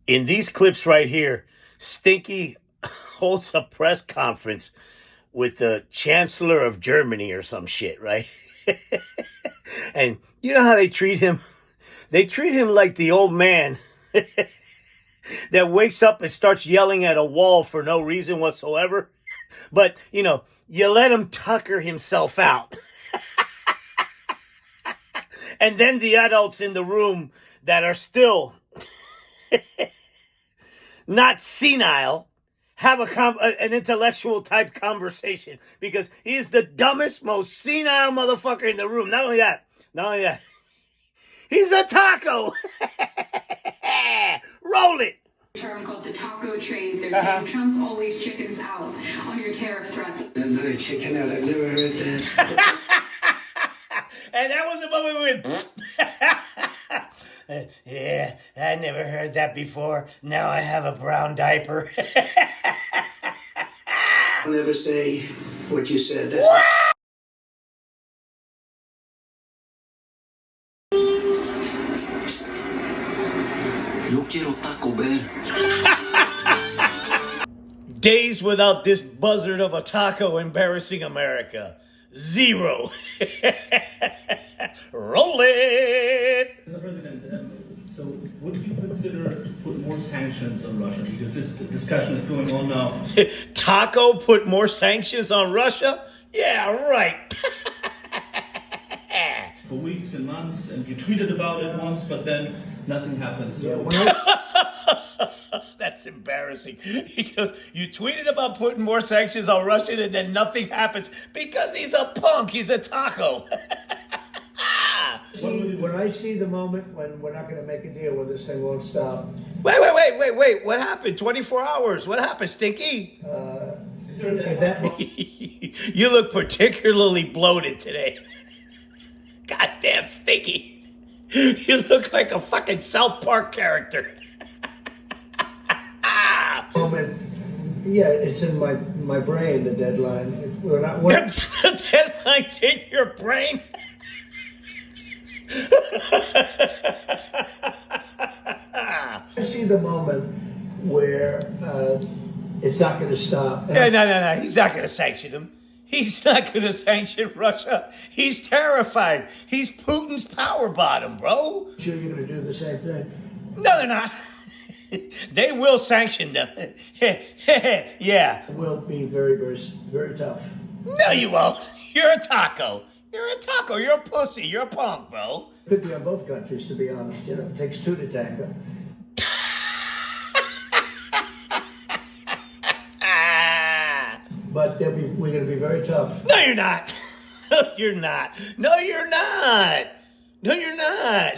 In these clips right here, Stinky holds a press conference with the Chancellor of Germany or some shit, right? And you know how they treat him? They treat him like the old man that wakes up and starts yelling at a wall for no reason whatsoever. But, you let him tucker himself out. And then the adults in the room that are still not senile have an intellectual type conversation because he is the dumbest, most senile motherfucker in the room. Not only that, he's a taco. Roll it. Term called the taco trade. They're saying Trump always chickens out on your tariff threats. No chicken out. I've never heard that. And that was the moment we went. Yeah, I never heard that before. Now I have a brown diaper. Don't ever say what you said. That's Yo quiero Taco Bell. Days without this buzzard of a taco embarrassing America. 0. Roll it. Mr. President, so would you consider to put more sanctions on Russia? Because this discussion is going on now. Taco put more sanctions on Russia? Yeah, right. For weeks and months, and you tweeted about it once, but then nothing happens. So That's embarrassing. Because you tweeted about putting more sanctions on Russia and then nothing happens because he's a punk. He's a taco. When I see the moment when we're not going to make a deal where this thing won't stop. Wait. What happened? 24 hours. What happened, Stinky? is there a deadline? You look particularly bloated today. Goddamn Stinky. You look like a fucking South Park character. Moment, yeah, it's in my brain. The deadline. If we're not. The deadline's in your brain? I see the moment where it's not going to stop. No. He's not going to sanction him. He's not going to sanction Russia. He's terrified. He's Putin's power bottom, bro. I'm sure you're going to do the same thing. No, they're not. They will sanction them. Yeah. It will be very, very, very tough. No, you won't. You're a taco. You're a taco. You're a pussy. You're a punk, bro. Could be on both countries, to be honest. It takes two to tango. But we're going to be very tough. No, you're not. No, you're not. No, you're not. No, you're not.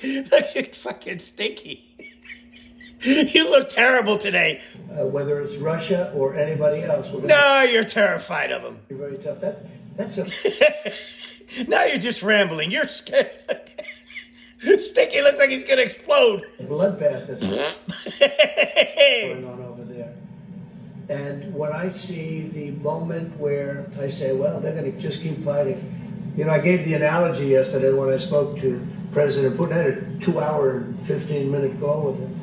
Look, you're fucking Stinky. You look terrible today. Whether it's Russia or anybody else, we're going No, you're terrified of him. to be very tough. That's a Now you're just rambling. You're scared. Stinky looks like he's going to explode. bloodbath that's going on over there. And when I see the moment where I say, well, they're going to just keep fighting. I gave the analogy yesterday when I spoke to President Putin. I had a 2-hour and 15-minute call with him.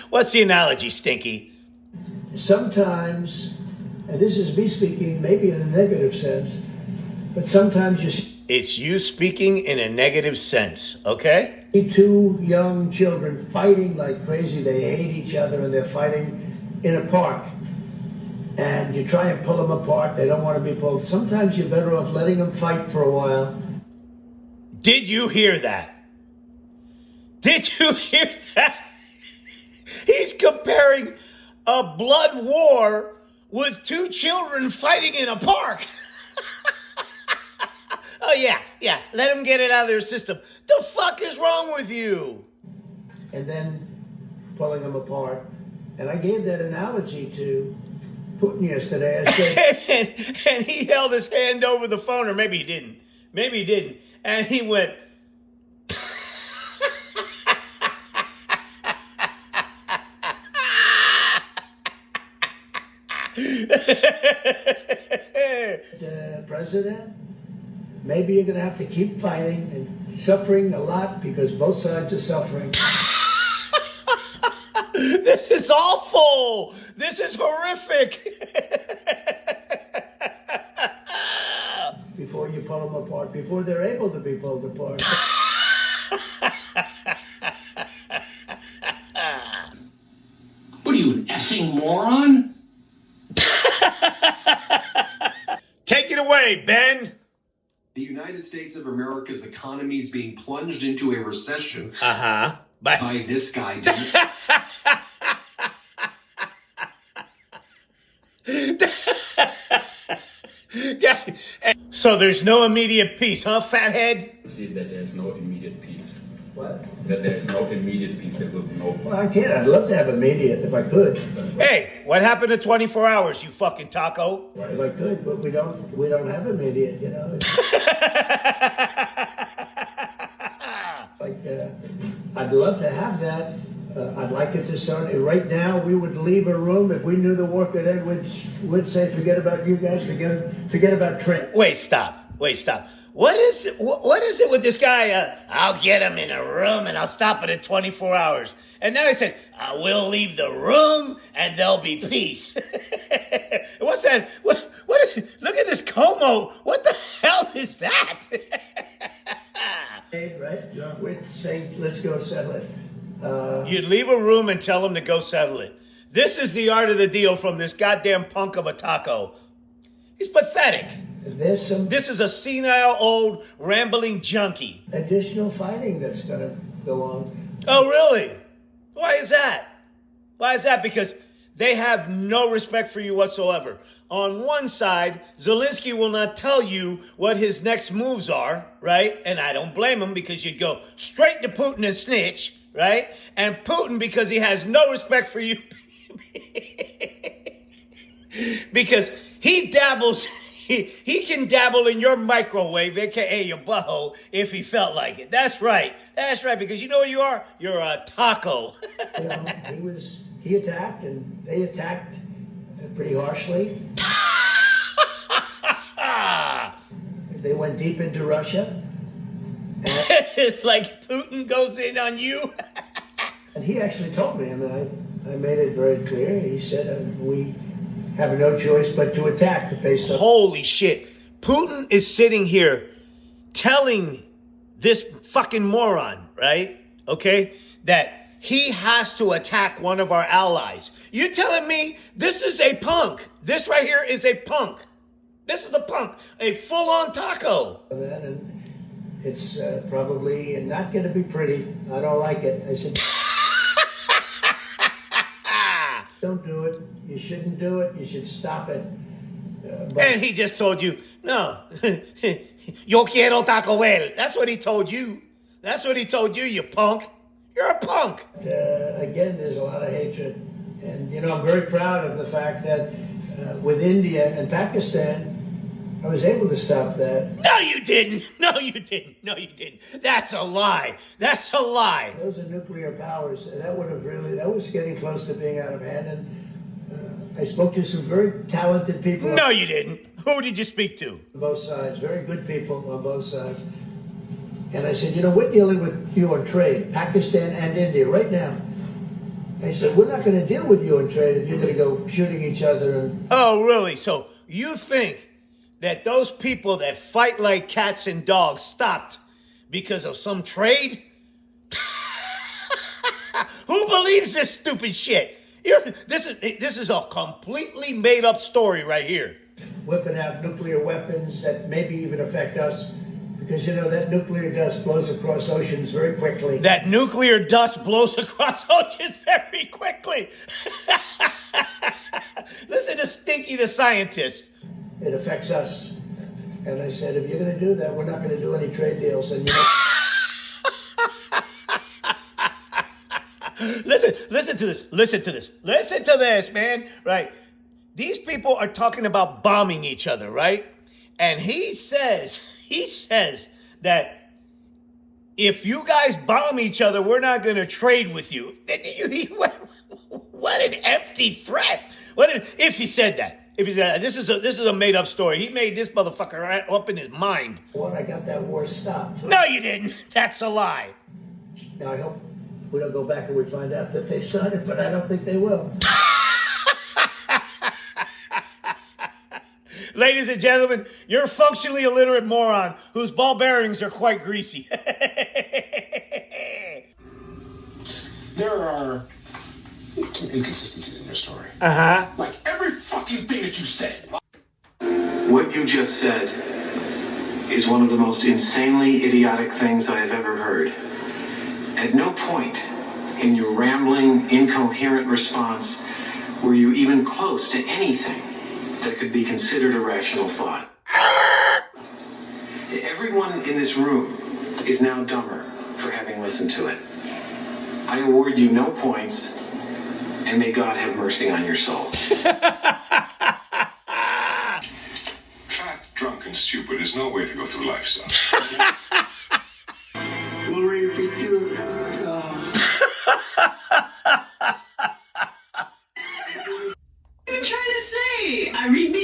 What's the analogy, Stinky? Sometimes, and this is me speaking maybe in a negative sense, but sometimes you It's you speaking in a negative sense, okay? see two young children fighting like crazy. They hate each other and they're fighting in a park. And you try and pull them apart. They don't want to be pulled. Sometimes you're better off letting them fight for a while. Did you hear that? Did you hear that? He's comparing a blood war with two children fighting in a park. Oh, yeah. Let them get it out of their system. The fuck is wrong with you? And then pulling them apart. And I gave that analogy to Putin yesterday. I said, And he held his hand over the phone, or maybe he didn't. And he went... President, maybe you're going to have to keep fighting and suffering a lot because both sides are suffering. This is awful. This is horrific. Before you pull them apart, before they're able to be pulled apart. What are you, an effing moron? Take it away, Ben. The United States of America's economy is being plunged into a recession Uh-huh. by this guy, dude. So there's no immediate peace, huh, fathead? That there's no immediate peace. What? That there's no immediate peace. There will be no. Well, I can't. I'd love to have immediate if I could. Hey, what happened to 24 hours, you fucking taco? If I could, but we don't have immediate, you know. I'd love to have that. I'd like it to start. Right now, we would leave a room. If we knew the war could end, we'd say, forget about you guys, forget about Trent. Wait, stop. What is it with this guy? I'll get him in a room and I'll stop it in 24 hours. And now he said, I will leave the room and there'll be peace. What's that? What is, look at this Como. What the hell is that? Right? Yeah. We'd say, let's go settle it. You'd leave a room and tell him to go settle it. This is the art of the deal from this goddamn punk of a taco. He's pathetic. There's some This is a senile, old, rambling junkie. additional fighting that's going to go on. Oh, really? Why is that? Why is that? Because they have no respect for you whatsoever. On one side, Zelensky will not tell you what his next moves are, right? And I don't blame him because you'd go straight to Putin and snitch, right? And Putin, because he has no respect for you, because he dabbles, he can dabble in your microwave, aka your butthole, if he felt like it. That's right, because you know what you are? You're a taco. You know, he attacked, and they attacked pretty harshly. They went deep into Russia. Like Putin goes in on you. And he actually told me, I mean, I made it very clear. He said, we have no choice but to attack based on... Holy shit. Putin is sitting here telling this fucking moron, right? Okay? That he has to attack one of our allies. You telling me this is a punk? This right here is a punk. This is a punk. A full-on taco. And it's probably not going to be pretty. I don't like it. I said... Don't do it. You shouldn't do it. You should stop it. And he just told you, no. Yo quiero Taco Bell. That's what he told you. That's what he told you, you punk. You're a punk. Again, there's a lot of hatred. And, you know, I'm very proud of the fact that with India and Pakistan, I was able to stop that. No, you didn't. No, you didn't. No, you didn't. That's a lie. That's a lie. Those are nuclear powers. And that was getting close to being out of hand. And I spoke to some very talented people. No, you didn't. Who did you speak to? On both sides. Very good people on both sides. And I said, you know, we're dealing with you on trade, Pakistan and India right now. I said, we're not going to deal with you on trade if you're going to go shooting each other. Oh, really? So you think that those people that fight like cats and dogs stopped because of some trade? Who believes this stupid shit? This is a completely made up story right here. Whipping out nuclear weapons that maybe even affect us. Because, you know, that nuclear dust blows across oceans very quickly. That nuclear dust blows across oceans very quickly. Listen to Stinky the scientist. It affects us. And I said, if you're going to do that, we're not going to do any trade deals. And you know, Listen to this, man. Right. These people are talking about bombing each other, right? And he says that if you guys bomb each other, we're not going to trade with you. What an empty threat. If he said that. If he's this is a made up story. He made this motherfucker right up in his mind. When I got that war stopped. No, you didn't. That's a lie. Now I hope we don't go back and we find out that they started, but I don't think they will. Ladies and gentlemen, you're a functionally illiterate moron whose ball bearings are quite greasy. There are some inconsistencies in your story. Uh-huh. Like every fucking thing that you said. What you just said is one of the most insanely idiotic things I have ever heard. At no point in your rambling, incoherent response were you even close to anything that could be considered a rational thought. Everyone in this room is now dumber for having listened to it. I award you no points, and may God have mercy on your soul. Fat, drunk, and stupid is no way to go through life, son. Glory be to God. What are you trying to say? I read me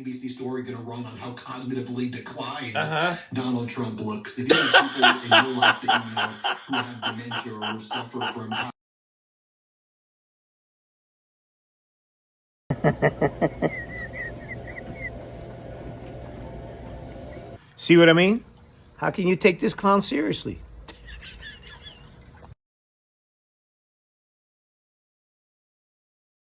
NBC story going to run on how cognitively declined Donald Trump looks. If you have people in your life that you know who have dementia or suffer from See what I mean? How can you take this clown seriously?